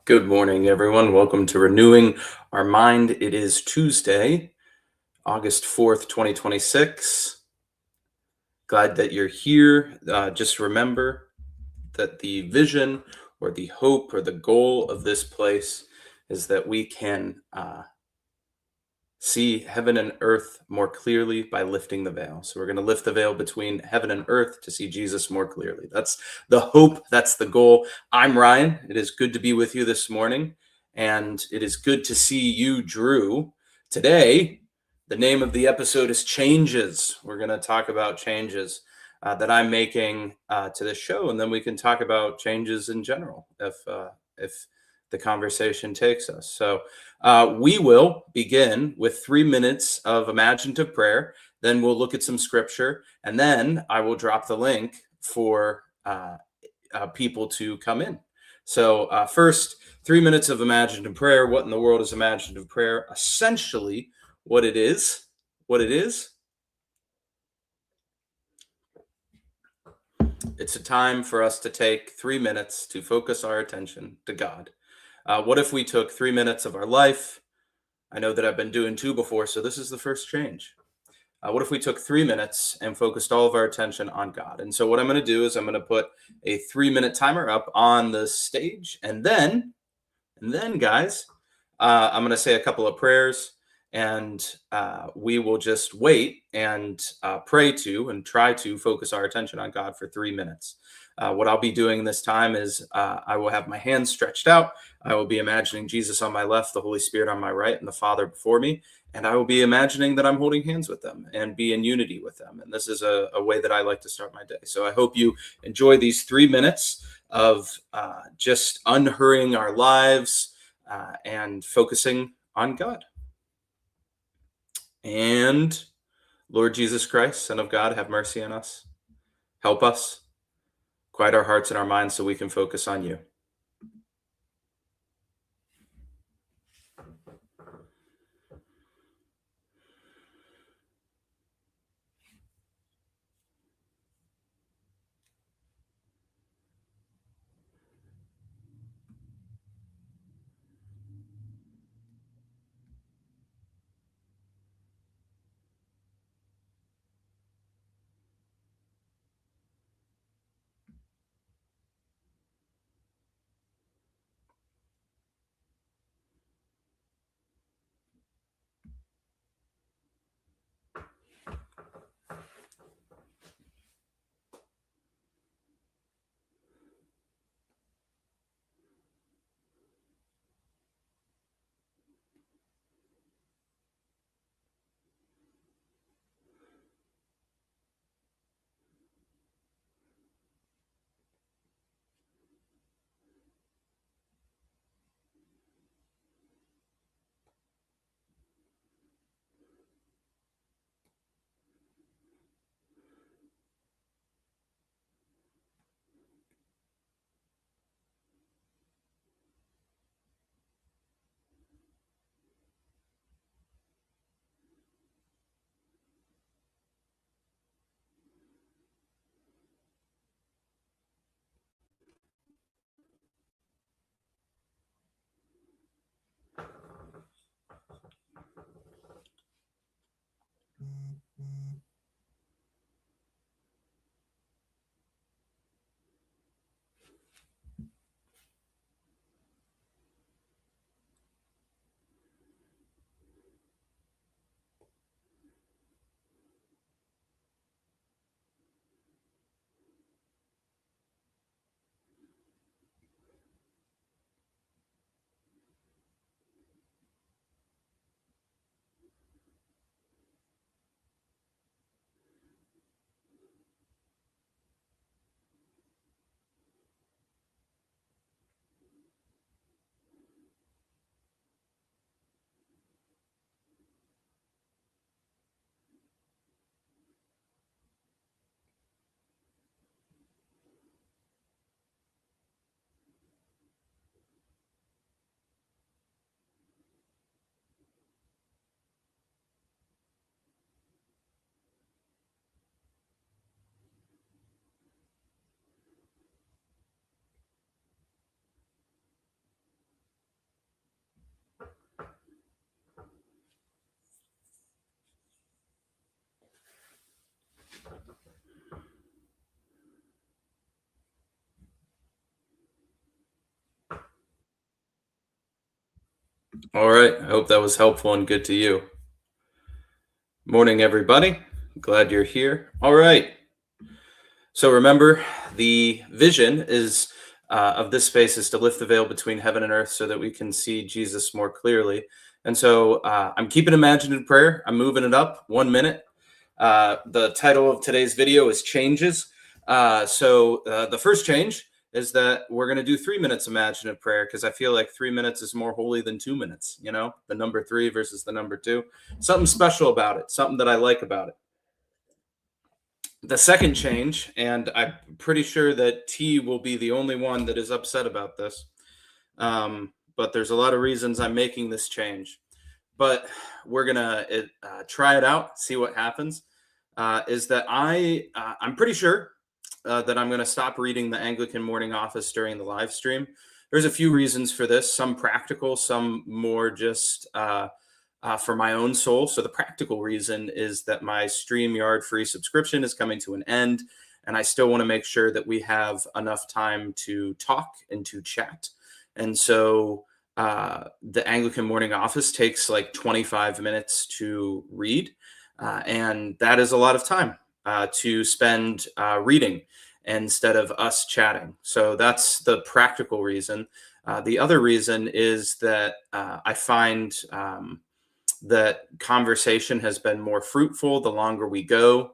Good morning, everyone. Welcome to Renewing Our Mind. It is Tuesday, August 4th, 2026. Glad that you're here. Just remember that the vision or the hope or the goal of this place is that we can see heaven and earth more clearly by lifting the veil. So we're going to lift the veil between heaven and earth to see Jesus more clearly. That's the hope. That's the goal. I'm Ryan. It is good to be with you this morning. And it is good to see you, Drew. Today, the name of the episode is Changes. We're going to talk about changes that I'm making to this show. And then we can talk about changes in general if the conversation takes us. So, we will begin with 3 minutes of imaginative prayer. Then we'll look at some scripture, and then I will drop the link for people to come in. So, first, 3 minutes of imaginative prayer. What in the world is imaginative prayer? Essentially, what it is, it's a time for us to take 3 minutes to focus our attention to God. What if we took 3 minutes of our life? I know that I've been doing two before, so this is the first change. What if we took 3 minutes and focused all of our attention on God? And so, what I'm going to do is I'm going to put a 3 minute timer up on the stage, and then, guys, I'm going to say a couple of prayers, and we will just wait and pray to and try to focus our attention on God for 3 minutes. What I'll be doing this time is I will have my hands stretched out. I will be imagining Jesus on my left, the Holy Spirit on my right, and the Father before me. And I will be imagining that I'm holding hands with them and be in unity with them. And this is a way that I like to start my day. So I hope you enjoy these 3 minutes of just unhurrying our lives and focusing on God. And Lord Jesus Christ, Son of God, have mercy on us. Help us. Quiet our hearts and our minds so we can focus on you. All right. I hope that was helpful and good to you. Morning, everybody. Glad you're here. All right. So remember, the vision is of this space is to lift the veil between heaven and earth so that we can see Jesus more clearly. And so I'm keeping imaginative prayer. I'm moving it up 1 minute. The title of today's video is Changes. So the first change is that we're going to do 3 minutes imaginative prayer, because I feel like 3 minutes is more holy than 2 minutes. You know, the number 3 versus the number 2. Something special about it, something that I like about it. The second change, and I'm pretty sure that T will be the only one that is upset about this, but there's a lot of reasons I'm making this change. But we're gonna try it out, see what happens. Is that I'm pretty sure that I'm going to stop reading the Anglican Morning Office during the live stream. There's a few reasons for this, some practical, some more just for my own soul. So the practical reason is that my StreamYard free subscription is coming to an end, and I still want to make sure that we have enough time to talk and to chat. And so the Anglican Morning Office takes like 25 minutes to read, and that is a lot of time to spend reading instead of us chatting. So that's the practical reason. The other reason is that I find that conversation has been more fruitful the longer we go.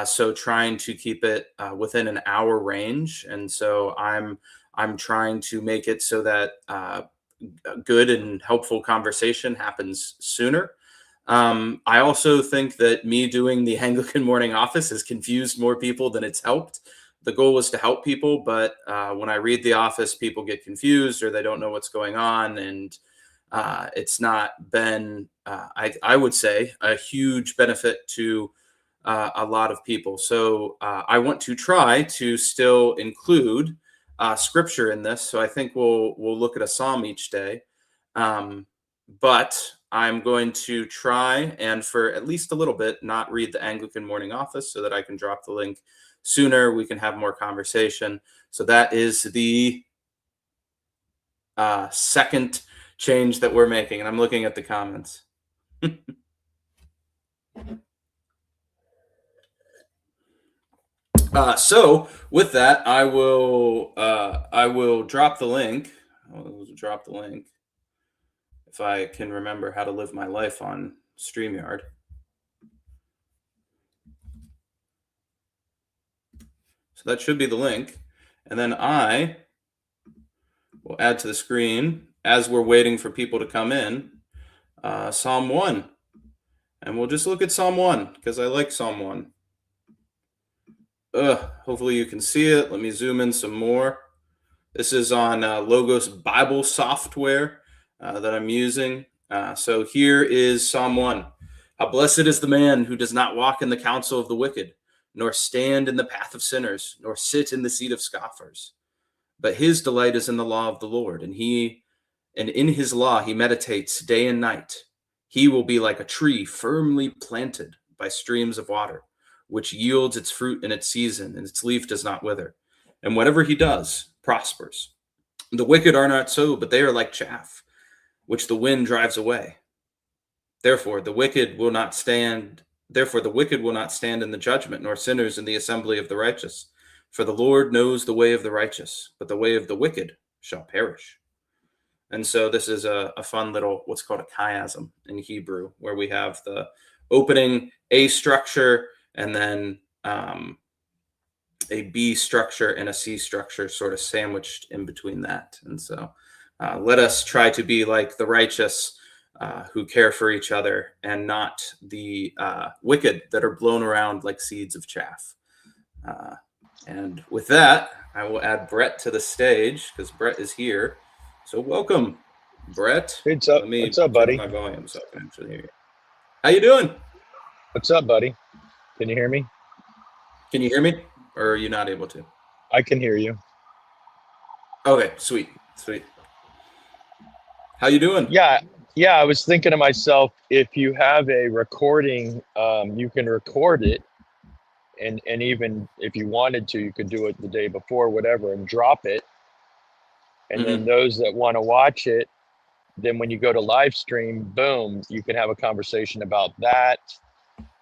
So trying to keep it within an hour range. And so I'm trying to make it so that good and helpful conversation happens sooner. I also think that me doing the Anglican Morning Office has confused more people than it's helped. The goal was to help people, but when I read the office, people get confused or they don't know what's going on. And it's not been, I would say, a huge benefit to a lot of people. So I want to try to still include scripture in this. So I think we'll look at a psalm each day. But I'm going to try and for at least a little bit not read the Anglican Morning Office so that I can drop the link sooner. We can have more conversation. So that is the second change that we're making. And I'm looking at the comments. So with that, I will drop the link. I'll drop the link if I can remember how to live my life on StreamYard. So that should be the link. And then I will add to the screen as we're waiting for people to come in, Psalm 1. And we'll just look at Psalm 1 because I like Psalm 1. Hopefully you can see it. Let me zoom in some more. This is on Logos Bible software that I'm using. So here is Psalm 1. How blessed is the man who does not walk in the counsel of the wicked, nor stand in the path of sinners, nor sit in the seat of scoffers. But his delight is in the law of the Lord, and in his law he meditates day and night. He will be like a tree firmly planted by streams of water, which yields its fruit in its season, and its leaf does not wither. And whatever he does prospers. The wicked are not so, but they are like chaff, which the wind drives away. Therefore the wicked will not stand in the judgment, nor sinners in the assembly of the righteous. For the Lord knows the way of the righteous, but the way of the wicked shall perish. And so this is a fun little, what's called a chiasm in Hebrew, where we have the opening A structure and then a B structure and a C structure sort of sandwiched in between that. And so let us try to be like the righteous who care for each other and not the wicked that are blown around like seeds of chaff. And with that, I will add Brett to the stage because Brett is here. So welcome, Brett. What's up? What's up, buddy? My volume so I can actually hear you. How you doing? What's up, buddy? Can you hear me? Can you hear me? Or are you not able to? I can hear you. Okay, sweet. How you doing? Yeah. I was thinking to myself, if you have a recording, you can record it and even if you wanted to, you could do it the day before, whatever, and drop it. And then those that want to watch it, then when you go to live stream, boom, you can have a conversation about that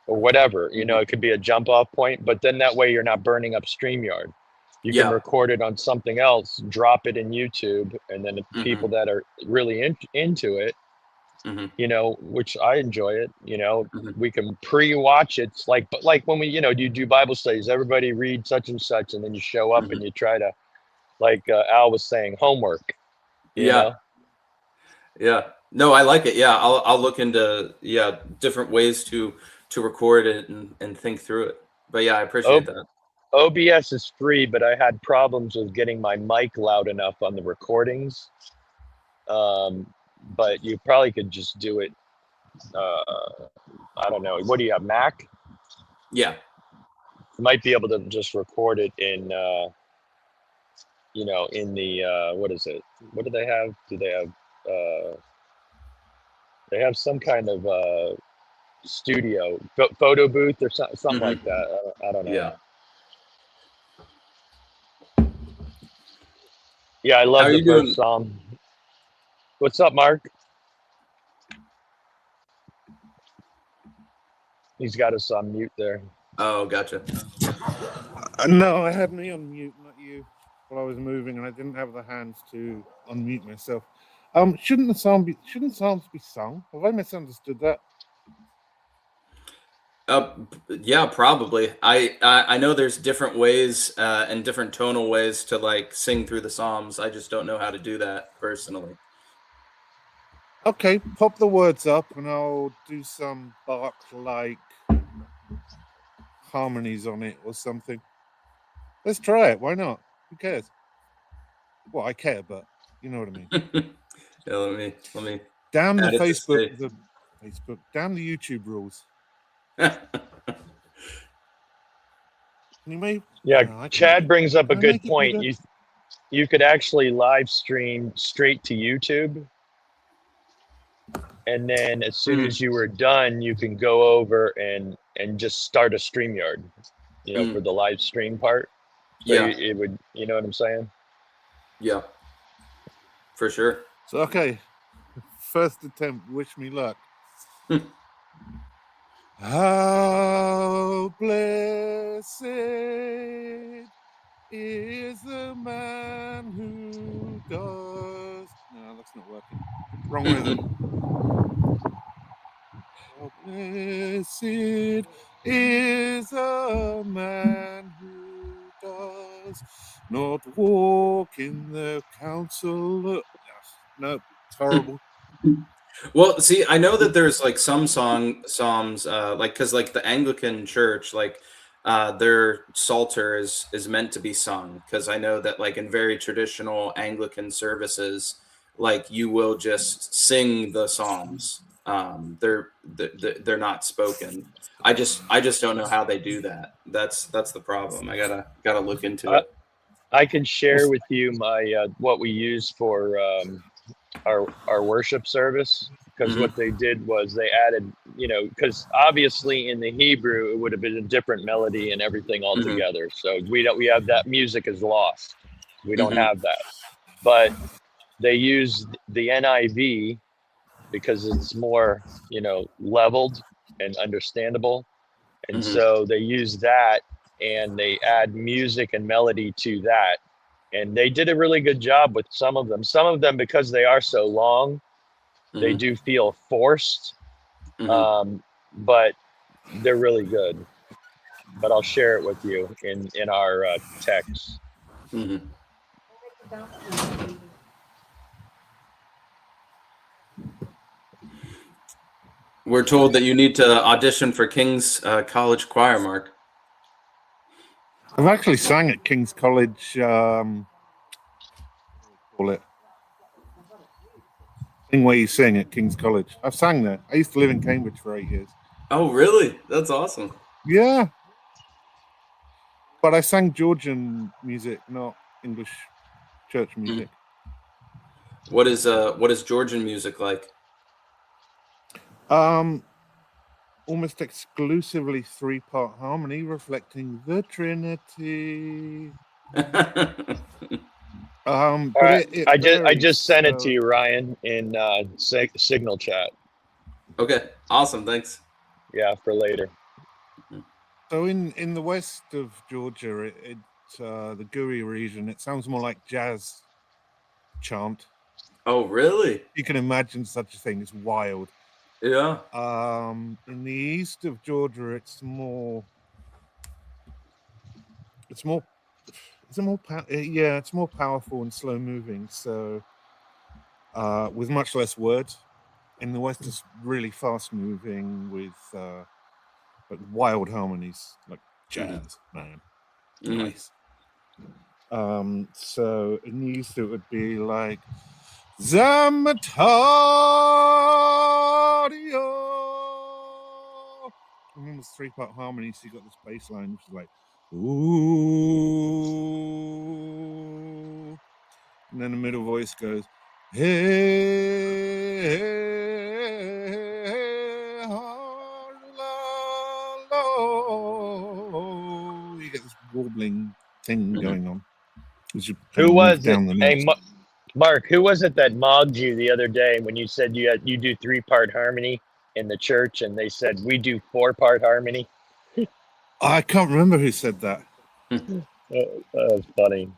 or whatever. It could be a jump off point, but then that way you're not burning up StreamYard. You can Yeah. record it on something else, drop it in YouTube, and then the people that are really into it, which I enjoy it, we can pre-watch it. It's like, but like when we, you do Bible studies, everybody read such and such, and then you show up and you try to, like Al was saying, homework, Yeah. Yeah. No, I like it. Yeah. I'll look into, different ways to record it and think through it. But yeah, I appreciate that. OBS is free, but I had problems with getting my mic loud enough on the recordings. But you probably could just do it. I don't know. What do you have, Mac? Yeah. You might be able to just record it in, in the, what is it? What do they have? Do they have some kind of studio, photo booth or something like that? I don't know. Yeah. Yeah, I How love are the you first doing? psalm. What's up, Mark? He's got us on mute there. Oh, gotcha. No, I had me on mute, not you, while I was moving, and I didn't have the hands to unmute myself. Shouldn't psalms be sung? Have I misunderstood that? Yeah, probably. I know there's different ways and different tonal ways to like sing through the Psalms. I just don't know how to do that personally. Okay, pop the words up, and I'll do some Bach-like harmonies on it or something. Let's try it. Why not? Who cares? Well, I care, but you know what I mean. Yeah, let me. Damn the add it to Facebook. Damn the YouTube rules. stay. Chad brings up a good point. You You could actually live stream straight to YouTube, and then as soon as you were done, you can go over and just start a StreamYard, for the live stream part. So it would, you know what I'm saying? Yeah, for sure. So okay, first attempt. Wish me luck. How blessed is the man who does. No, that's not working. Wrong rhythm. How blessed is a man who does not walk in the counsel. No, it's horrible. Well, see, I know that there's like some psalms, like because like the Anglican Church, like their Psalter is meant to be sung. Because I know that like in very traditional Anglican services, like you will just sing the psalms. They're not spoken. I just don't know how they do that. That's the problem. I gotta look into it. I can share with you my what we use for our worship service, because what they did was they added, because obviously in the Hebrew it would have been a different melody and everything altogether. So we have that music is lost. We don't have that, but they used the NIV because it's more, leveled and understandable. And so they use that and they add music and melody to that. And they did a really good job with some of them. Some of them, because they are so long, they do feel forced, but they're really good. But I'll share it with you in our text. We're told that you need to audition for King's College Choir, Mark. I've actually sang at King's College. What do we call it? Thing where you sing at King's College. I've sang there. I used to live in Cambridge for 8 years. Oh, really? That's awesome. Yeah. But I sang Georgian music, not English church music. What is Georgian music like? almost exclusively 3-part harmony, reflecting the Trinity. All But right. it I varies, just sent it to so- you, Ryan, in Signal chat. Okay, awesome, thanks. Yeah, for later. So in the west of Georgia, the Guri region, it sounds more like jazz chant. Oh, really? You can imagine such a thing. It's wild. Yeah. In the east of Georgia, it's more powerful and slow moving. So with much less words. In the west, it's really fast moving with like wild harmonies, like jazz, man. Nice. So in the east, it would be like Zamatario. And then there's 3-part harmony, so you got this bass line, which is like ooh, and then the middle voice goes hey, hey, la, lo. You get this warbling thing going on as you kind Who of move was it? down the Hey, notes. Mark, who was it that mogged you the other day when you said you do 3-part harmony in the church, and they said we do 4-part harmony? I can't remember who said that. That was funny.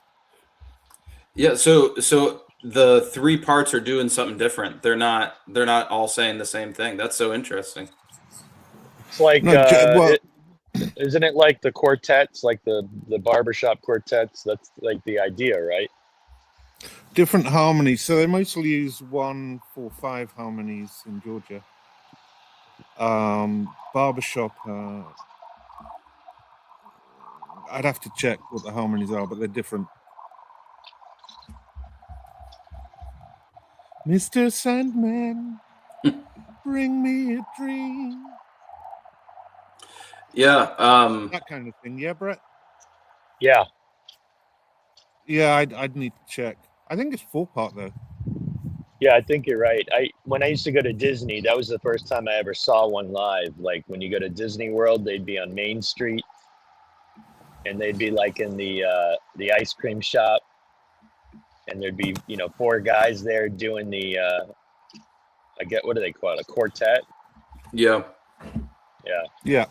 Yeah, so the 3 parts are doing something different. They're not all saying the same thing. That's so interesting. It's like No, isn't it like the quartets, like the barbershop quartets? That's like the idea, right? different harmonies. So they mostly use 1-4-5 harmonies in Georgia. Barbershop, I'd have to check what the harmonies are, but they're different. Mr. Sandman, bring me a dream. Yeah, That kind of thing. Yeah, Brett? Yeah. Yeah, I'd need to check. I think it's 4-part though. Yeah, I think you're right. When I used to go to Disney, that was the first time I ever saw one live. Like when you go to Disney World, they'd be on Main Street, and they'd be like in the ice cream shop, and there'd be 4 guys there doing the what do they call it, a quartet? yeah. Yeah.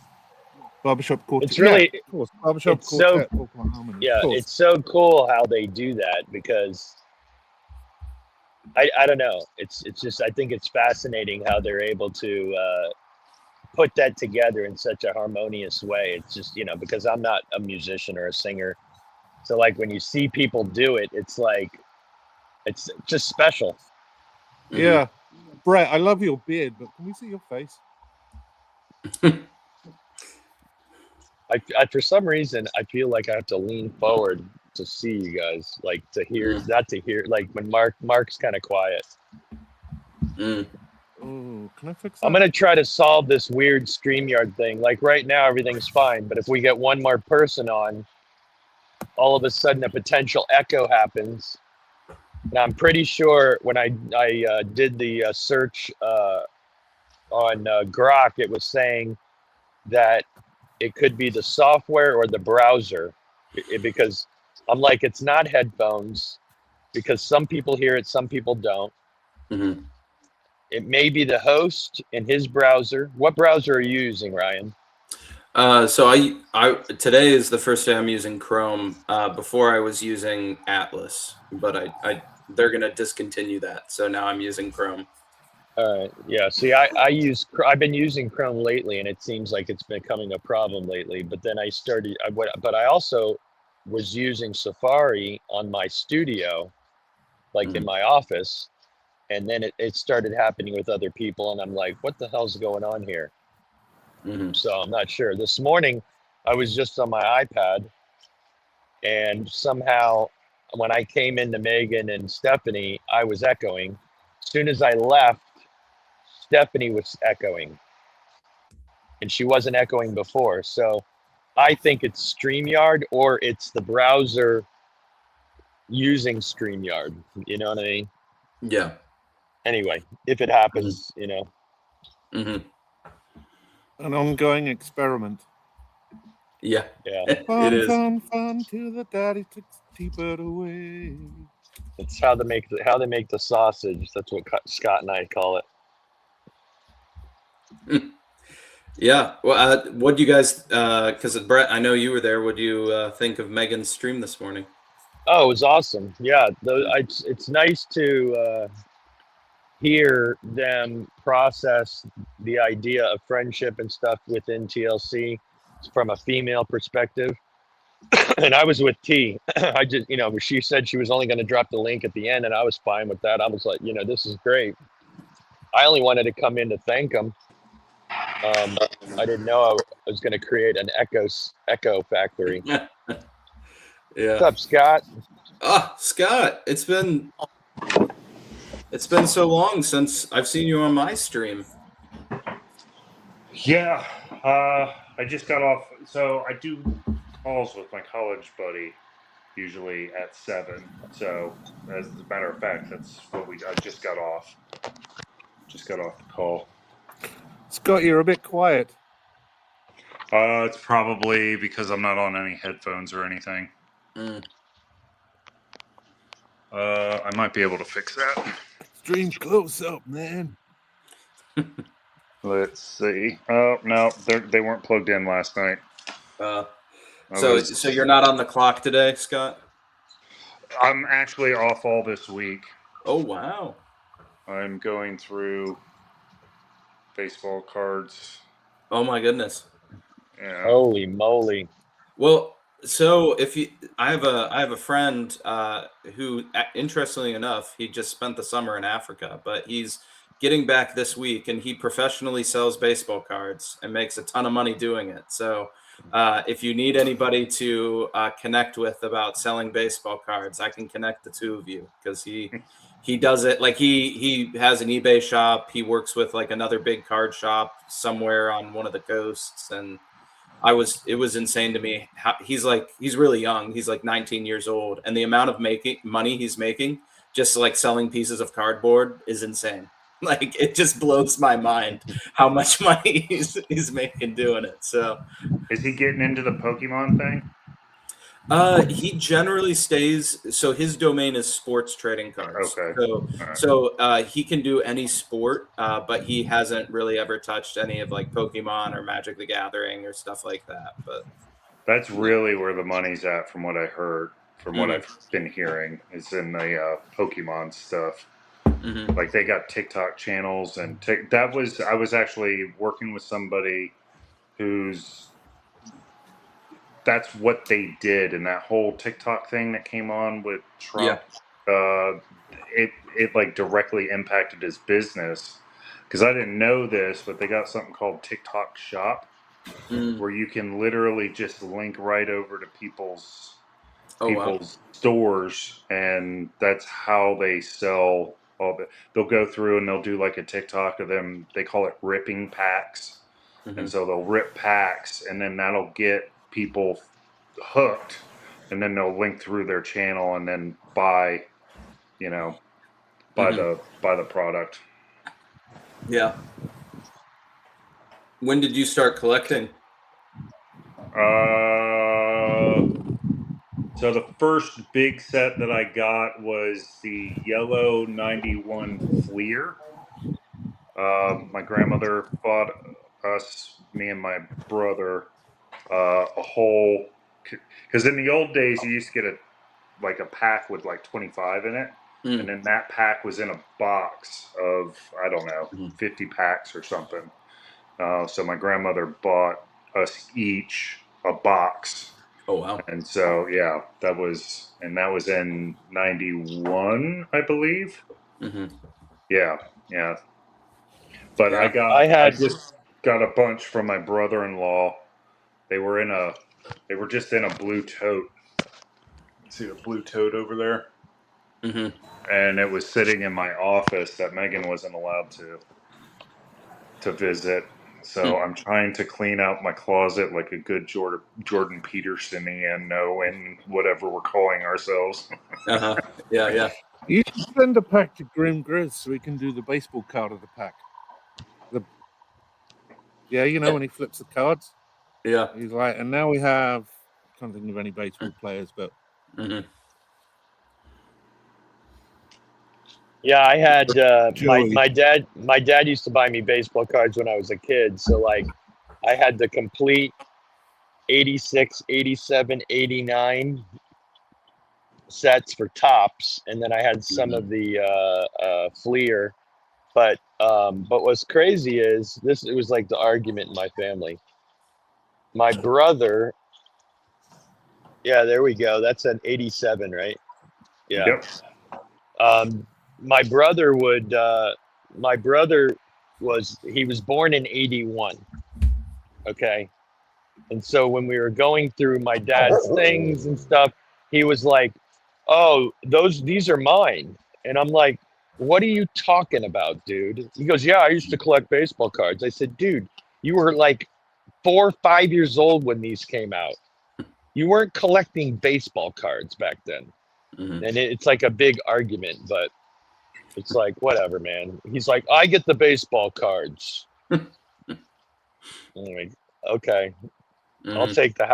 Barbershop quartet. It's really of course. Barbershop it's so- quartet. 4-part harmony. Yeah, Of course. it's so cool how they do that, because I don't know. It's just, I think it's fascinating how they're able to put that together in such a harmonious way. It's just, because I'm not a musician or a singer. So like when you see people do it, it's like, it's just special. Mhm. Yeah. Brett, I love your beard, but can we see your face? I for some reason, I feel like I have to lean forward to see you guys, like to hear, not to hear, like when Mark's kind of quiet. Mm. Oh, can I fix that? I'm gonna try to solve this weird StreamYard thing. Like right now, everything's fine, but if we get one more person on, all of a sudden a potential echo happens. And I'm pretty sure when I did the search on Grok, it was saying that it could be the software or the browser, because I'm like, it's not headphones, because some people hear it, some people don't. Mm-hmm. It may be the host in his browser. What browser are you using, Ryan? So I today is the first day I'm using Chrome. Before I was using Atlas, but they're gonna discontinue that. So now I'm using Chrome. All right. Yeah. See, I've been using Chrome lately, and it seems like it's becoming a problem lately. But then but I also was using Safari on my studio, like in my office, and then it started happening with other people, and I'm like, what the hell's going on here? Mm-hmm. So I'm not sure. This morning, I was just on my iPad, and somehow when I came into Megan and Stephanie, I was echoing. As soon as I left, Stephanie was echoing, and she wasn't echoing before. So I think it's StreamYard, or it's the browser using StreamYard. You know what I mean? Yeah. Anyway, if it happens, Mm-hmm. An ongoing experiment. Yeah, Yeah, it Fun, is. fun, till the daddy took the T-bird away. it's how they make the sausage. That's what Scott and I call it. Yeah. Well, what do you guys? Because Brett, I know you were there. What do you think of Megan's stream this morning? Oh, it was awesome. Yeah, it's nice to hear them process the idea of friendship and stuff within TLC from a female perspective. And I was with T. I just, she said she was only going to drop the link at the end, and I was fine with that. I was like, this is great. I only wanted to come in to thank them. I didn't know I was going to create an echo factory. Yeah. What's up, Scott? Ah, Scott, it's been so long since I've seen you on my stream. Yeah, I just got off. So I do calls with my college buddy usually at 7. So as a matter of fact, that's what I just got off. Just got off the call. Scott, you're a bit quiet. It's probably because I'm not on any headphones or anything. I might be able to fix that. Stream close up, man. Let's see. Oh no, they weren't plugged in last night. So you're not on the clock today, Scott? I'm actually off all this week. Oh wow! I'm going through baseball cards. Oh my goodness! Yeah. Holy moly! Well, so I have a friend who, interestingly enough, he just spent the summer in Africa, but he's getting back this week, and he professionally sells baseball cards and makes a ton of money doing it. So, if you need anybody to connect with about selling baseball cards, I can connect the two of you because he does it like he has an eBay shop. He works with like another big card shop somewhere on one of the coasts, and it was insane to me how he's really young. He's like 19 years old, and the amount of money he's making just like selling pieces of cardboard is insane. Like it just blows my mind how much money he's making doing it. So is he getting into the Pokemon thing? He generally stays. So his domain is sports trading cards. Okay. So he can do any sport, but he hasn't really ever touched any of like Pokemon or Magic the Gathering or stuff like that. But that's really where the money's at, from what I heard, from what I've been hearing, is in the Pokemon stuff. Like they got TikTok channels, and I was actually working with somebody that's what they did, and that whole TikTok thing that came on with Trump, it like directly impacted his business, because I didn't know this, but they got something called TikTok Shop, where you can literally just link right over to people's stores, and that's how they sell all the. They'll go through and they'll do like a TikTok of them. They call it ripping packs, and so they'll rip packs, and then that'll get people hooked, and then they'll link through their channel and then buy the product. Yeah. When did you start collecting? So the first big set that I got was the yellow 91 Fleer. My grandmother bought me and my brother, a whole, because in the old days you used to get a pack with like 25 in it, and then that pack was in a box of, I don't know, 50 packs or something. So my grandmother bought us each a box. Oh wow! And so yeah, that was in 91, I believe. Yeah. But yeah. I just got a bunch from my brother-in-law. They were just in a blue tote. See the blue tote over there? And it was sitting in my office that Megan wasn't allowed to visit. So I'm trying to clean out my closet like a good Jordan Peterson-ian, and whatever we're calling ourselves. Yeah. You should send a pack to Grim Grizz so we can do the baseball card of the pack. Yeah, you know, when he flips the cards, Yeah. he's like, and now we have, can't think of any baseball players, but Yeah, I had Joey. my dad used to buy me baseball cards when I was a kid. So like I had the complete 86, 87, 89 sets for tops, and then I had some of the Fleer. But what's crazy is this, it was like the argument in my family. My brother, yeah, there we go. That's an 87, right? Yeah. Yep. My brother would my brother he was born in 81. Okay. And so when we were going through my dad's things and stuff, he was like, "Oh, these are mine." And I'm like, "What are you talking about, dude?" He goes, "Yeah, I used to collect baseball cards." I said, "Dude, you were like 4 or 5 years old when these came out. You weren't collecting baseball cards back then." And it's like a big argument, but it's like, whatever, man. He's like, "I get the baseball cards." I'm like, okay, I'll take the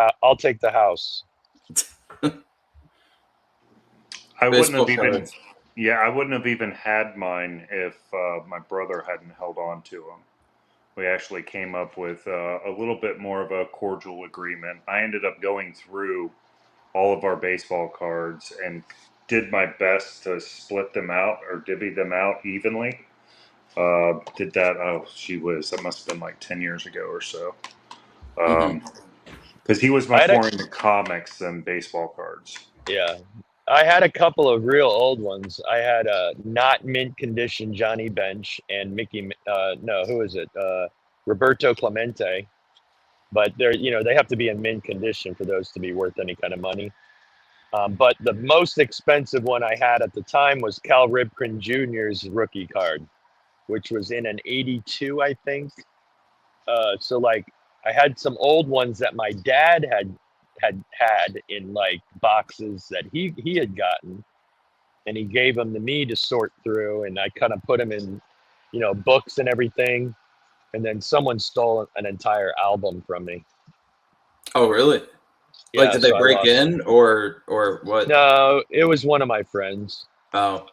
house. I wouldn't Baseball have even, cards. yeah, I wouldn't have even had mine if my brother hadn't held on to them. We actually came up with a little bit more of a cordial agreement. I ended up going through all of our baseball cards and did my best to split them out or divvy them out evenly. Did that, that must have been like 10 years ago or so. Because he was I much had a, more into comics than baseball cards. yeah, I had a couple of real old ones. I had a not mint condition Johnny Bench and no, who is it? Roberto Clemente. But they have to be in mint condition for those to be worth any kind of money. But the most expensive one I had at the time was Cal Ripken Jr.'s rookie card, which was in an 82, I think. So like I had some old ones that my dad had in like boxes that he had gotten, and he gave them to me to sort through, and I kind of put them in, books and everything. And then someone stole an entire album from me. Oh, really? Like, Yeah, did they so I break lost. in or what? No, it was one of my friends. Oh,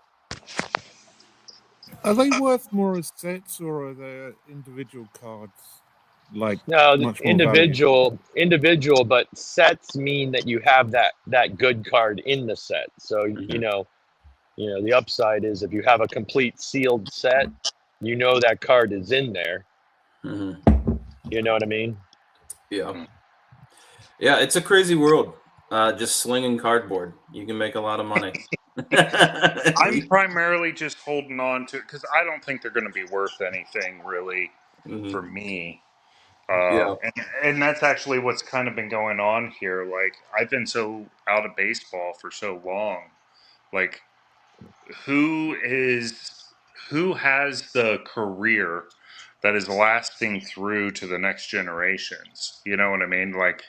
Are they worth more as sets or are they individual cards? Like No, much more valuable? individual, but sets mean that you have that good card in the set. So the upside is if you have a complete sealed set, that card is in there. You know what I mean? yeah. Yeah, it's a crazy world. Just slinging cardboard. You can make a lot of money. I'm primarily just holding on to, because I don't think they're going to be worth anything really for me. Yeah. And that's actually what's kind of been going on here. Like, I've been so out of baseball for so long. Like, who has the career that is lasting through to the next generations? You know what I mean? Like,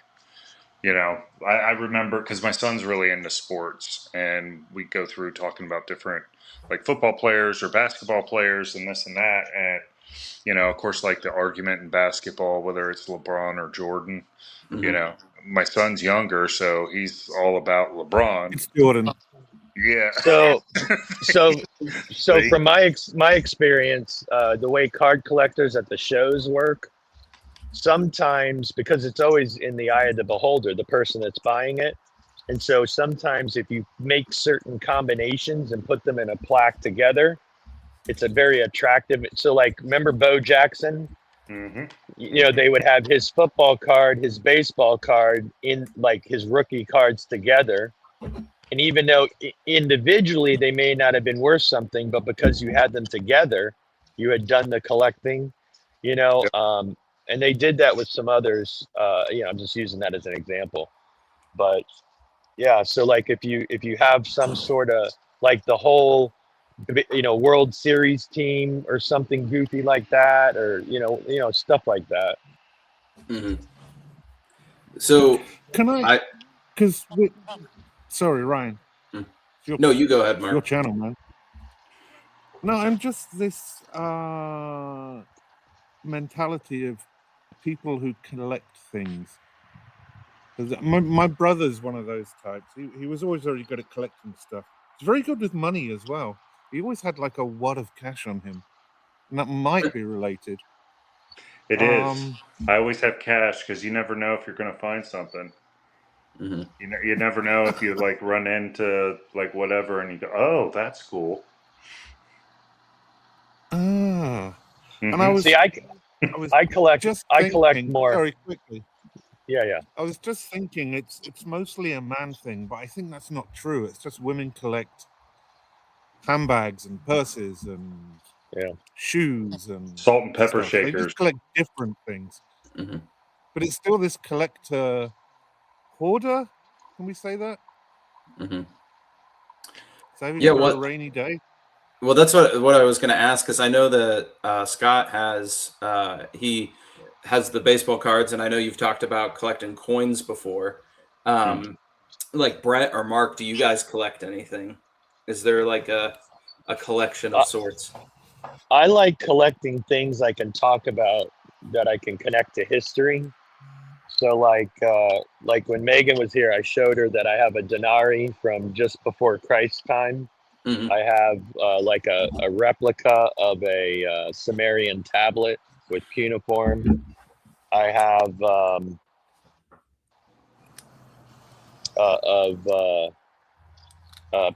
I remember because my son's really into sports, and we go through talking about different like football players or basketball players and this and that. And, of course, like the argument in basketball, whether it's LeBron or Jordan, my son's younger, so he's all about LeBron. It's Jordan. Yeah. So See? from my experience, the way card collectors at the shows work, sometimes, because it's always in the eye of the beholder, the person that's buying it. And so sometimes if you make certain combinations and put them in a plaque together, it's a very attractive. So like, remember Bo Jackson? They would have his football card, his baseball card in like his rookie cards together. And even though individually they may not have been worth something, but because you had them together, you had done the collecting, Yep. and they did that with some others. I'm just using that as an example. But yeah, so like if you have some sort of like the whole World Series team or something goofy like that, or stuff like that. So Can I? Because sorry, Ryan. No, you go ahead, Mark. Your channel, man. No, I'm just this mentality of people who collect things. 'Cause my brother's one of those types. He was always very good at collecting stuff. He's very good with money as well. He always had like a wad of cash on him, and that might be related. It is. I always have cash because you never know if you're going to find something. Mm-hmm. You never know if you like run into like whatever and you go, oh, that's cool. And Mhm. I was See, I collect. just I collect thinking more. very quickly. Yeah. I was just thinking it's mostly a man thing, but I think that's not true. It's just women collect handbags and purses and shoes and Salt and pepper stuff. They shakers. just collect different things. Mm-hmm. But it's still this collector hoarder. Can we say that? Mm-hmm. Saving Yeah, for what? a rainy day. Well, that's what I was going to ask, because I know that Scott has he has the baseball cards, and I know you've talked about collecting coins before. Like Brett or Mark, do you guys collect anything? Is there like a collection of sorts? I like collecting things I can talk about that I can connect to history. So like when Megan was here, I showed her that I have a denarii from just before Christ's time. Mm-hmm. I have like a replica of a Sumerian tablet with cuneiform. I have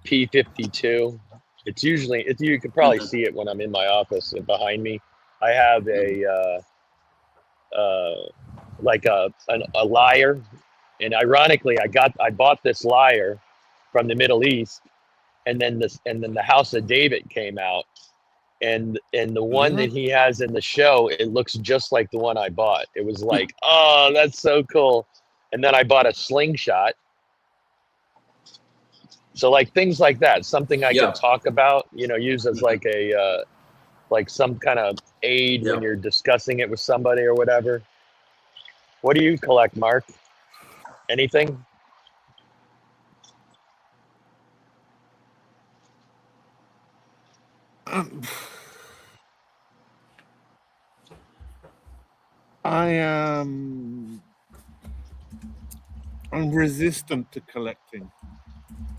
P52. It's usually you can probably see it when I'm in my office behind me. I have a like a lyre, and ironically, I bought this lyre from the Middle East, and then the House of David came out, and the one that he has in the show, it looks just like the one I bought. It was like, oh, that's so cool. And then I bought a slingshot. So like things like that, something I can talk about, use as like a like some kind of aid when you're discussing it with somebody or whatever. What do you collect, Mark? Anything? I'm resistant to collecting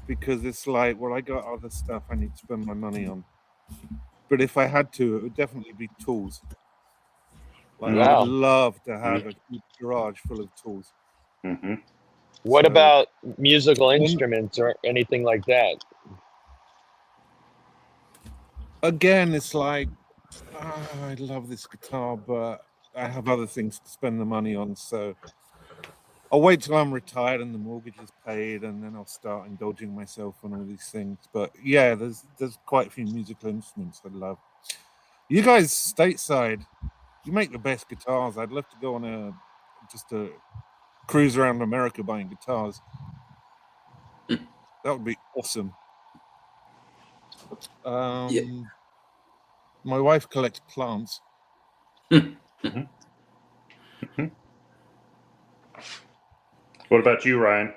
because it's like, well, I got other stuff I need to spend my money on. But if I had to, it would definitely be tools. Like I would love to have a garage full of tools. Mm-hmm. What about musical instruments or anything like that? Again, it's like, I love this guitar, but I have other things to spend the money on. So I'll wait till I'm retired and the mortgage is paid, and then I'll start indulging myself on all these things. But yeah, there's quite a few musical instruments I love. You guys stateside, you make the best guitars. I'd love to go on just a cruise around America buying guitars. That would be awesome. My wife collects plants. What about you, Ryan?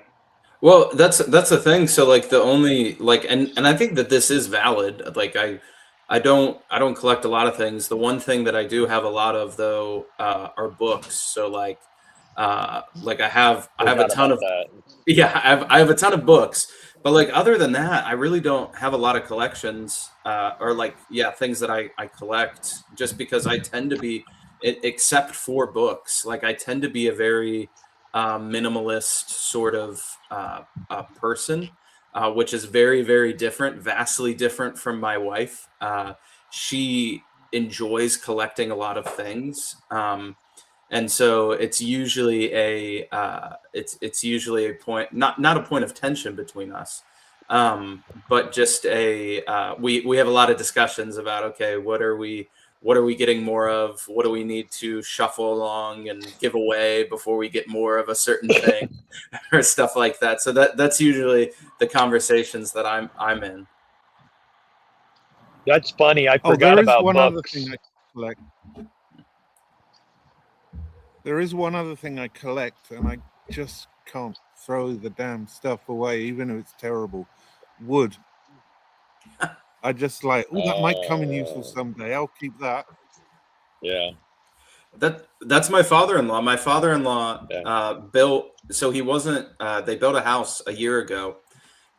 Well, that's the thing. So like the only like and I think that this is valid. Like I don't collect a lot of things. The one thing that I do have a lot of though are books. So like I have a ton of that. I have a ton of books. But like other than that, I really don't have a lot of collections or like things that I collect, just because I tend to be, except for books, like I tend to be a very minimalist sort of person, which is very, very different, vastly different from my wife. She enjoys collecting a lot of things. And so it's usually a point, not a point of tension between us, but just we have a lot of discussions about, okay, what are we getting more of? What do we need to shuffle along and give away before we get more of a certain thing, or stuff like that. So that's usually the conversations that I'm in. That's funny. I forgot about one books. Other thing I collect. There is one other thing I collect, and I just can't throw the damn stuff away, even if it's terrible. Wood. I just like, that might come in useful someday. I'll keep that. Yeah. That's my father-in-law. My father-in-law Yeah. built. So he wasn't. They built a house a year ago,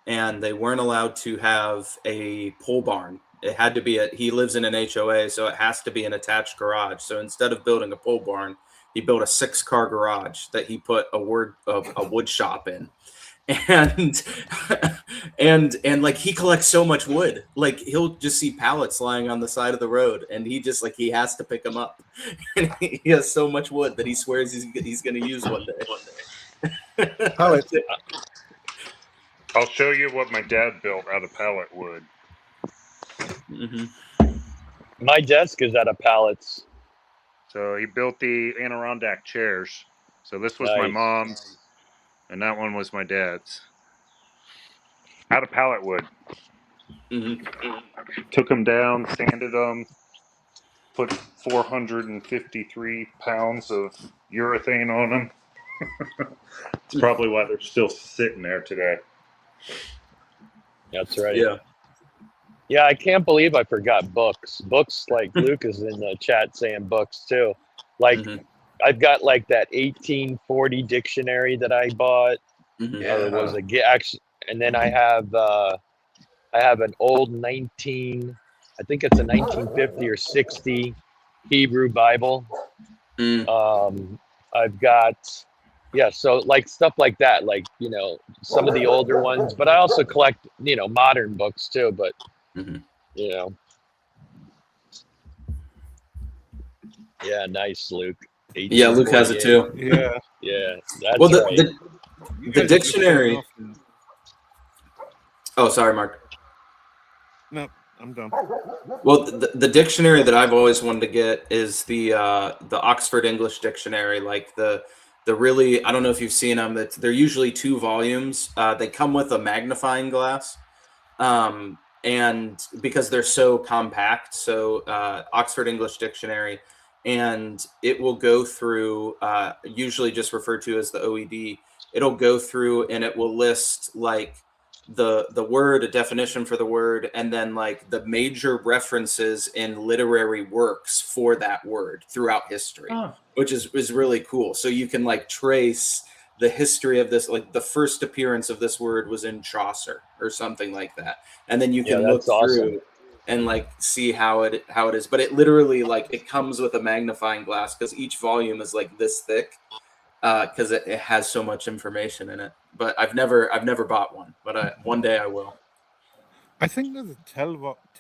and they weren't allowed to have a pole barn. It had to be he lives in an HOA, so it has to be an attached garage. So instead of building a pole barn, he built a 6-car garage that he put a wood shop in. And and like he collects so much wood, like he'll just see pallets lying on the side of the road, and he just like he has to pick them up. And he has so much wood that he swears he's going to use one day. Pallets. I'll show you what my dad built out of pallet wood. Mm-hmm. My desk is out of pallets. So he built the Adirondack chairs. So this was my Nice. mom's, and that one was my dad's. Out of pallet wood. Mm-hmm. Took them down, sanded them, put 453 pounds of urethane on them. It's probably why they're still sitting there today. That's right. Yeah. Yeah, I can't believe I forgot books. Books, like Luke is in the chat saying books too. Like Mm-hmm. I've got like that 1840 dictionary that I bought, Mm-hmm. or was actually, and then I have an old I think it's a 1950 or 60 Hebrew Bible. I've got, yeah, so like stuff like that, like, you know, some of the older ones, but I also collect, you know, modern books too, but, Mm-hmm. you know, yeah, nice, Luke. Yeah, Luke has it 1848. too. Yeah. Yeah, that's Well, right. You the guys are just dictionary. showing off now. Oh, sorry, Mark. No, I'm done. Well, the dictionary that I've always wanted to get is the Oxford English Dictionary. Like the really, I don't know if you've seen them. They're usually 2 volumes. They come with a magnifying glass, and because they're so compact. So Oxford English Dictionary, and it will go through. Usually just referred to as the OED. It'll go through and it will list like the word, a definition for the word, and then like the major references in literary works for that word throughout history, which is really cool. So you can like trace the history of this, like the first appearance of this word was in Chaucer or something like that, and then you Yeah, can look that's awesome. through and like see how it is. But it literally like it comes with a magnifying glass because each volume is like this thick, because it has so much information in it. But I've never bought one, but one day I will. I think there's a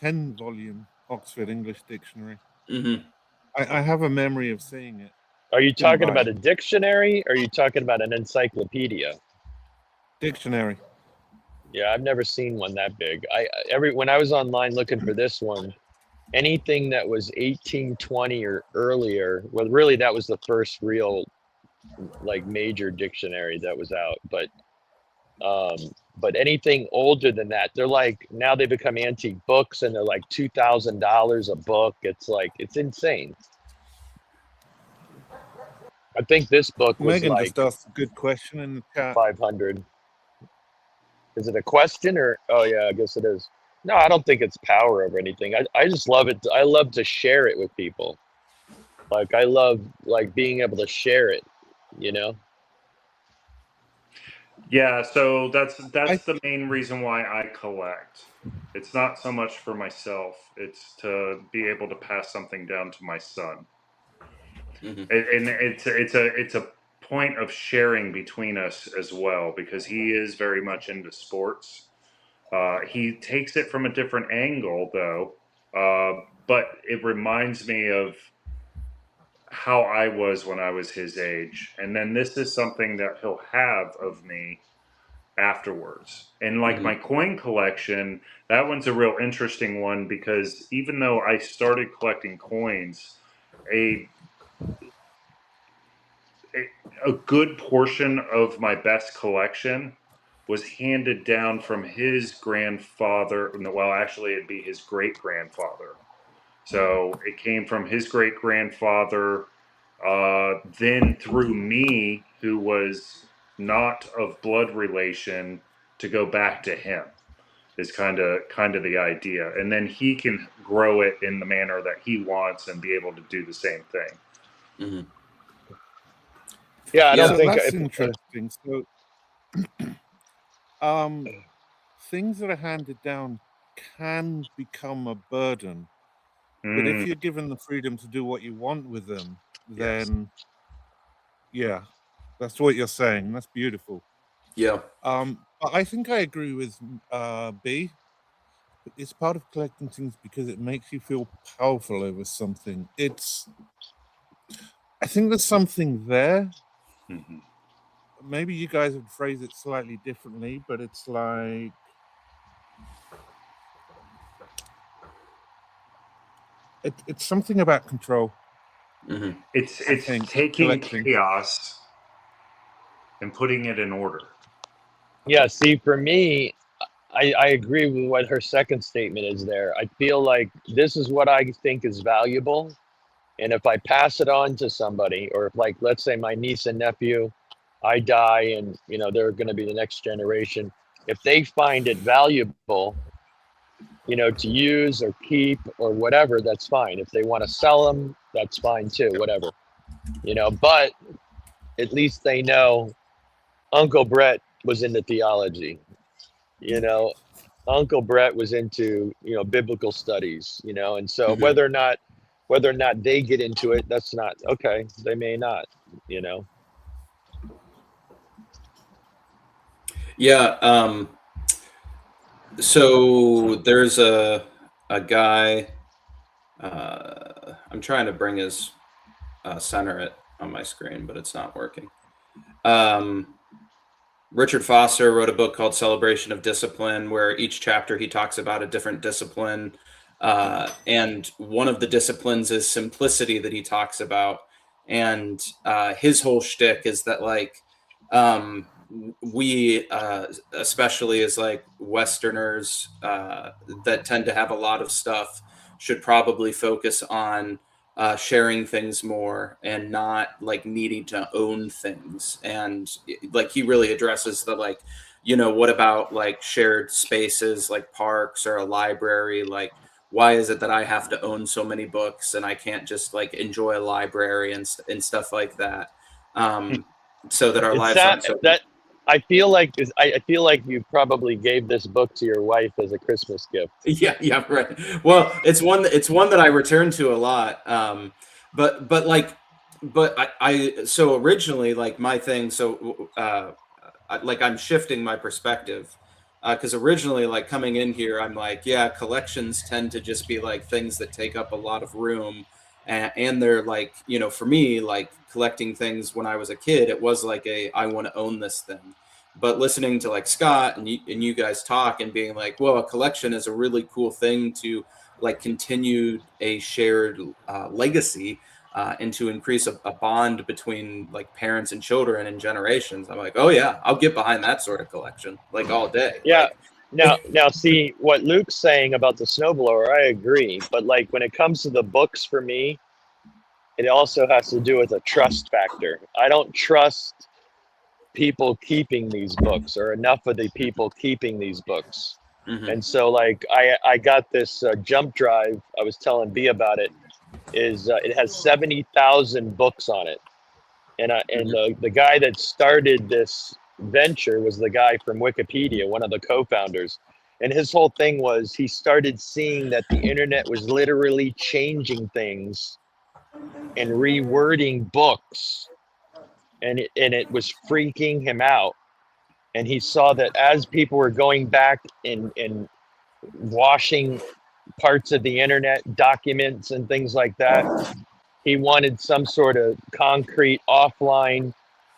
10-volume Oxford English Dictionary. Mm-hmm. I have a memory of seeing it. Are you Didn't talking buy about it. a dictionary, or are you talking about an encyclopedia? Dictionary. Yeah, I've never seen one that big. When I was online looking for this one, anything that was 1820 or earlier, well, really that was the first real like major dictionary that was out. But anything older than that, they're like, now they become antique books and they're like $2,000 a book. It's like, it's insane. I think this book was Megan like just asked a good question in the chat. 500. Is it a question or? Oh yeah, I guess it is. No, I don't think it's power over anything. I just love it. I love to share it with people. Like I love like being able to share it, you know? Yeah, so that's the main reason why I collect. It's not so much for myself; it's to be able to pass something down to my son. Mm-hmm. And it's a point of sharing between us as well, because he is very much into sports. He takes it from a different angle though, but it reminds me of how I was when I was his age, and then this is something that he'll have of me afterwards. And like Mm-hmm. my coin collection, that one's a real interesting one, because even though I started collecting coins, a a good portion of my best collection was handed down from his grandfather. Well, actually, it'd be his great grandfather. So it came from his great grandfather, then through me, who was not of blood relation, to go back to him. Is kind of the idea, and then he can grow it in the manner that he wants and be able to do the same thing. Mhm. Yeah, I Yeah. don't So think that's interesting. So things that are handed down can become a burden, but if Mm, you're given the freedom to do what you want with them, Yes. then yeah, that's what you're saying. That's beautiful. Yeah. But I think I agree with B. It's part of collecting things because it makes you feel powerful over something. I think there's something there. mhm. Maybe you guys would phrase it slightly differently, but it's like it's something about control. Hmm. It's I think taking collecting. chaos and putting it in order. yeah, see, for me, I agree with what her second statement is there. I feel like this is what I think is valuable. And if I pass it on to somebody, or if, like, let's say my niece and nephew, I die and, they're going to be the next generation. If they find it valuable, to use or keep or whatever, that's fine. If they want to sell them, that's fine too, whatever, but at least they know Uncle Brett was into theology, you know, Uncle Brett was into, biblical studies, and so Hmm. whether or not they get into it, that's not okay. They may not, you know. Yeah. So there's a guy. I'm trying to bring his center it on my screen, but it's not working. Um, Richard Foster wrote a book called Celebration of Discipline, where each chapter he talks about a different discipline. And one of the disciplines is simplicity that he talks about. And his whole shtick is that, like, we, especially as like Westerners that tend to have a lot of stuff, should probably focus on sharing things more and not like needing to own things. And like he really addresses the like, what about like shared spaces like parks or a library? Like, why is it that I have to own so many books and I can't just like enjoy a library and stuff like that? Um, so that our It's lives aren't that so. that I feel like you probably gave this book to your wife as a Christmas gift. Yeah, yeah, right. Well, it's one that I return to a lot. But like, but I so originally like my thing. So like I'm shifting my perspective because originally like coming in here, I'm like, yeah, collections tend to just be like things that take up a lot of room, and they're like, for me, like collecting things when I was a kid, it was like I want to own this thing. But listening to like Scott and you guys talk and being like, well, a collection is a really cool thing to like continue a shared legacy and to increase a bond between like parents and children and generations. I'm like, oh yeah, I'll get behind that sort of collection like all day. Yeah. Like, Now, see what Luke's saying about the snowblower. I agree, but like when it comes to the books, for me, it also has to do with a trust factor. I don't trust people keeping these books or enough of the people keeping these books. mhm, And so, like, I got this jump drive. I was telling B about it. It has 70,000 books on it, and mhm, the guy that started this venture was the guy from Wikipedia, one of the co-founders. And his whole thing was he started seeing that the internet was literally changing things and rewording books, and it was freaking him out. And he saw that as people were going back and washing parts of the internet, documents and things like that, he wanted some sort of concrete offline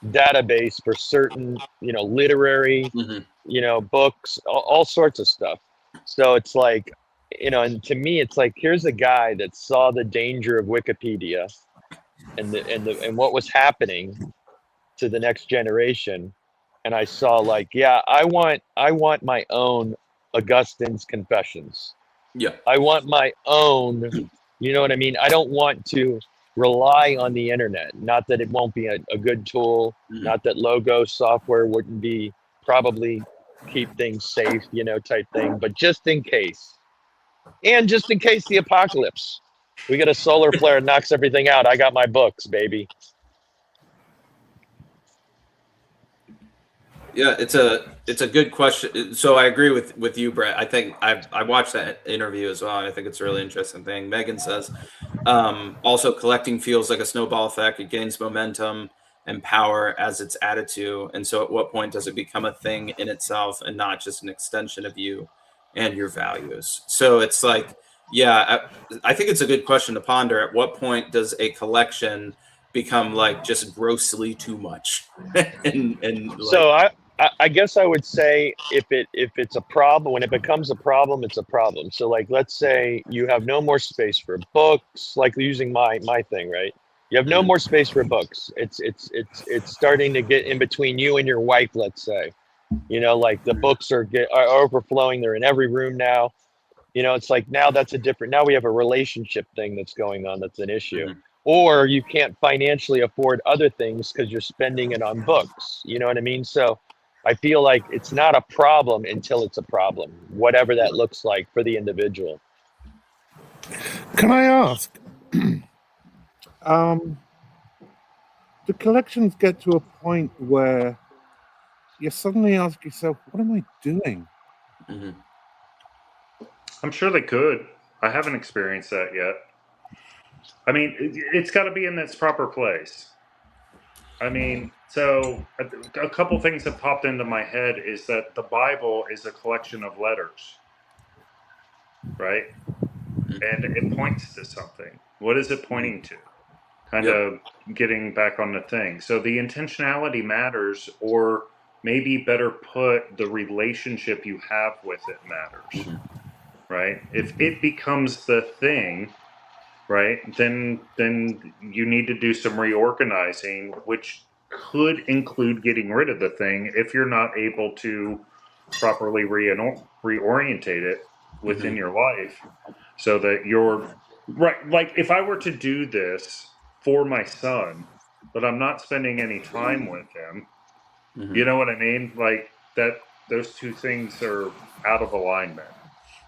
database for certain, literary, mhm. books, all sorts of stuff. So it's like, and to me, it's like, here's a guy that saw the danger of Wikipedia and what was happening to the next generation. And I saw, like, yeah, I want my own Augustine's Confessions. Yeah. I want my own, you know what I mean? I don't want to rely on the internet. Not that it won't be a good tool, Mhm. not that logo software wouldn't be probably keep things safe, type thing, but just in case. And just in case the apocalypse. We get a solar flare, it knocks everything out. I got my books, baby. Yeah, it's a good question. So I agree with you, Brett. I think I watched that interview as well, and I think it's a really interesting thing. Megan says, also collecting feels like a snowball effect. It gains momentum and power as it's added to. And so at what point does it become a thing in itself and not just an extension of you and your values? So it's like, yeah, I think it's a good question to ponder. At what point does a collection become like just grossly too much? and like, So I guess I would say if it's a problem, when it becomes a problem, it's a problem. So like let's say you have no more space for books, like using my thing, right? You have no Mhm. more space for books. It's starting to get in between you and your wife, let's say. You know, like the books are overflowing. They're in every room now. You know, it's like now that's a different, now we have a relationship thing that's going on that's an issue. Mhm. Or you can't financially afford other things because you're spending it on books. You know what I mean? So I feel like it's not a problem until it's a problem, whatever that looks like for the individual. Can I ask? Do collections get to a point where you suddenly ask yourself, what am I doing? Mhm. I'm sure they could. I haven't experienced that yet. I mean, it's got to be in its proper place. I mean, so a couple things that popped into my head is that the Bible is a collection of letters, right? And it points to something. What is it pointing to? Kind Yep. of getting back on the thing. So the intentionality matters, or maybe better put, the relationship you have with it matters, Mhm. right? If it becomes the thing, right, then you need to do some reorganizing, which could include getting rid of the thing if you're not able to properly reorientate it within Mhm. your life, so that you're right. Like if I were to do this for my son, but I'm not spending any time with him, you Mhm. know what I mean? Like that, those two things are out of alignment.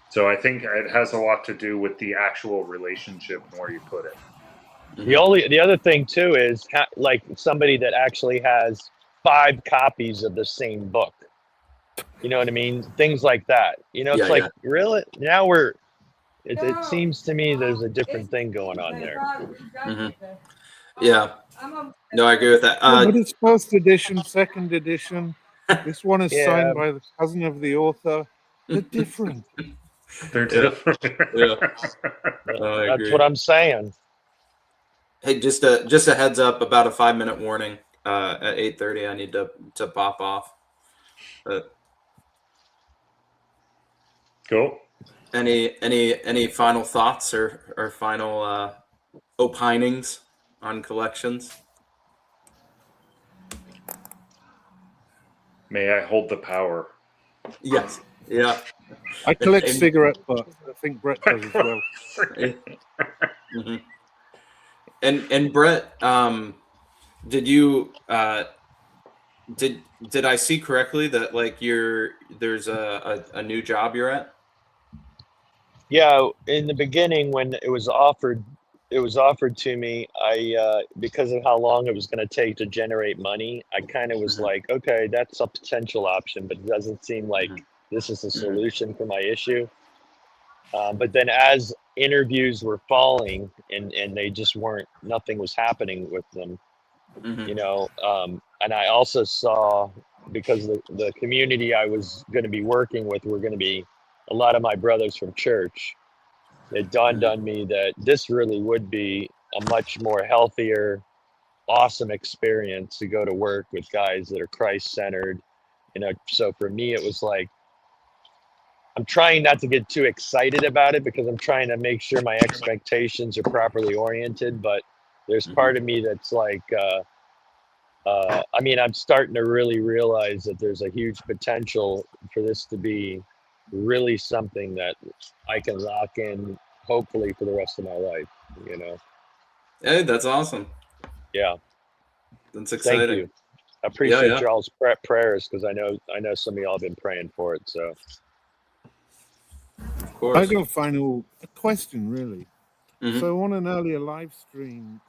So I think it has a lot to do with the actual relationship and where you put it. Mhm. The other thing too is like somebody that actually has 5 copies of the same book. You know what I mean? Things like that. You know, it's Yeah, like yeah. really now it seems to me there's a different thing going on there. Mhm. Yeah. No, I agree with that. Yeah, but it's first edition, second edition. This one is Yeah, signed by the cousin of the author. They're different. They're Yeah, different. yeah. No, I that's agree. what I'm saying. Hey, just a heads up about a 5-minute warning. At 8:30, I need to pop off. But Cool. any final thoughts or final opinings on collections? May I hold the power. Yes. Yeah. I collect And, cigarette butts. I think Brett does as well. mhm. And Brett, did you did I see correctly that like there's a new job you're at? Yeah, in the beginning when it was offered to me. I because of how long it was going to take to generate money, I kind of was Mhm. like, okay, that's a potential option, but it doesn't seem like Mhm. this is a Mhm. solution for my issue. But then as interviews were falling and they just weren't, nothing was happening with them, you Mhm. know. And I also saw, because the community I was going to be working with were going to be a lot of my brothers from church, it dawned Mhm. on me that this really would be a much more healthier, awesome experience to go to work with guys that are Christ centered. You know, so for me, it was like, I'm trying not to get too excited about it because I'm trying to make sure my expectations are properly oriented. But there's Mhm. part of me that's like, I mean, I'm starting to really realize that there's a huge potential for this to be really something that I can lock in, hopefully, for the rest of my life. You know, Hey, that's awesome. yeah. That's Thank exciting. you. I Yeah, appreciate yeah. y'all's prayers because I know some of y'all have been praying for it. So Of I course. got a question, really. Mhm. So on an earlier live stream,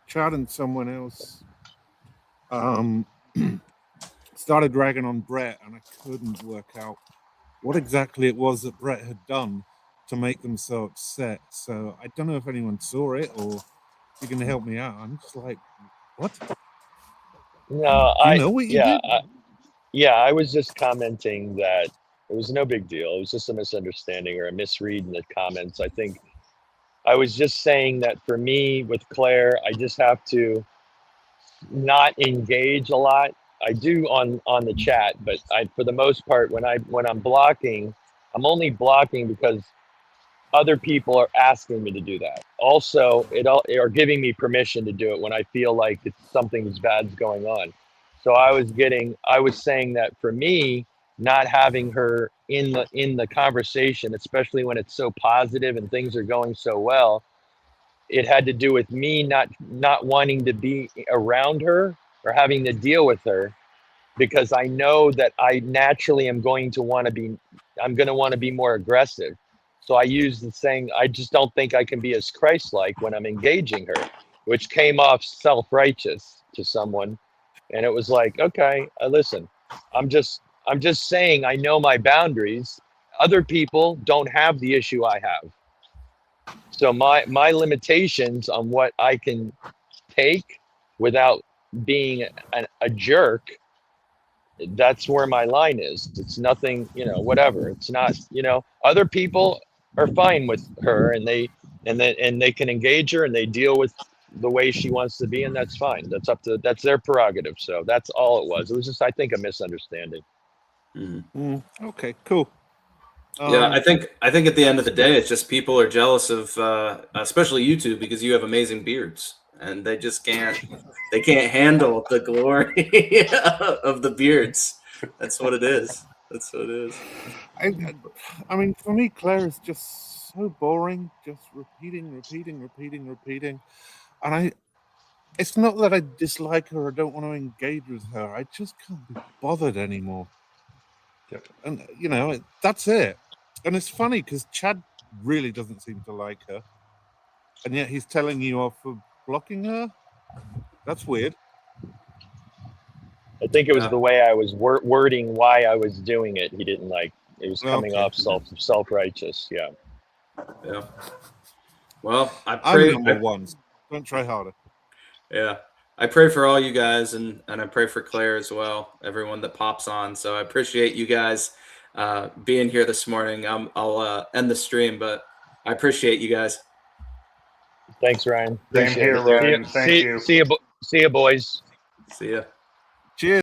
Chad and someone else started dragging on Brett, and I couldn't work out what exactly it was that Brett had done to make them so upset. So I don't know if anyone saw it or if you can help me out. I'm just like, what? No, Do you know what you did? I was just commenting that it was no big deal. It was just a misunderstanding or a misread in the comments. I think I was just saying that for me with Claire, I just have to not engage a lot. I do on the chat, but I for the most part when I'm blocking, I'm only blocking because other people are asking me to do that. Also, are giving me permission to do it when I feel like it's something's bad's going on. So I was saying that for me, not having her in the conversation, especially when it's so positive and things are going so well, it had to do with me not wanting to be around her or having to deal with her because I know that I naturally am going to want to be, I'm going to want to be more aggressive. So I use the saying, I just don't think I can be as Christ-like when I'm engaging her, which came off self-righteous to someone. And it was like, okay, listen, I'm just saying I know my boundaries. Other people don't have the issue I have. So my limitations on what I can take without being a jerk, that's where my line is. It's nothing, whatever. It's not, other people are fine with her and they can engage her and they deal with the way she wants to be, and that's fine. That's their prerogative. So that's all it was. It was just, I think, a misunderstanding. Mhm. Okay, cool. Yeah, I think at the end of the day, it's just people are jealous of, especially you two, because you have amazing beards, and they just can't handle the glory of the beards. That's what it is. That's what it is. I mean, for me, Claire is just so boring, just repeating. And it's not that I dislike her or don't want to engage with her. I just can't be bothered anymore. Yep. And, that's it. And it's funny because Chad really doesn't seem to like her. And yet he's telling you off for blocking her. That's weird. I think it was Yeah. the way I was wording why I was doing it. He didn't like. It was coming Okay. off self-righteous. Yeah. Yeah. Well, I I'm pray. number one. Don't try harder. Yeah. I pray for all you guys, and I pray for Claire as well, everyone that pops on. So I appreciate you guys being here this morning. I'll end the stream, but I appreciate you guys. Thanks, Ryan. Same Appreciate here, it. Ryan. Thank you. See you, boys. See ya.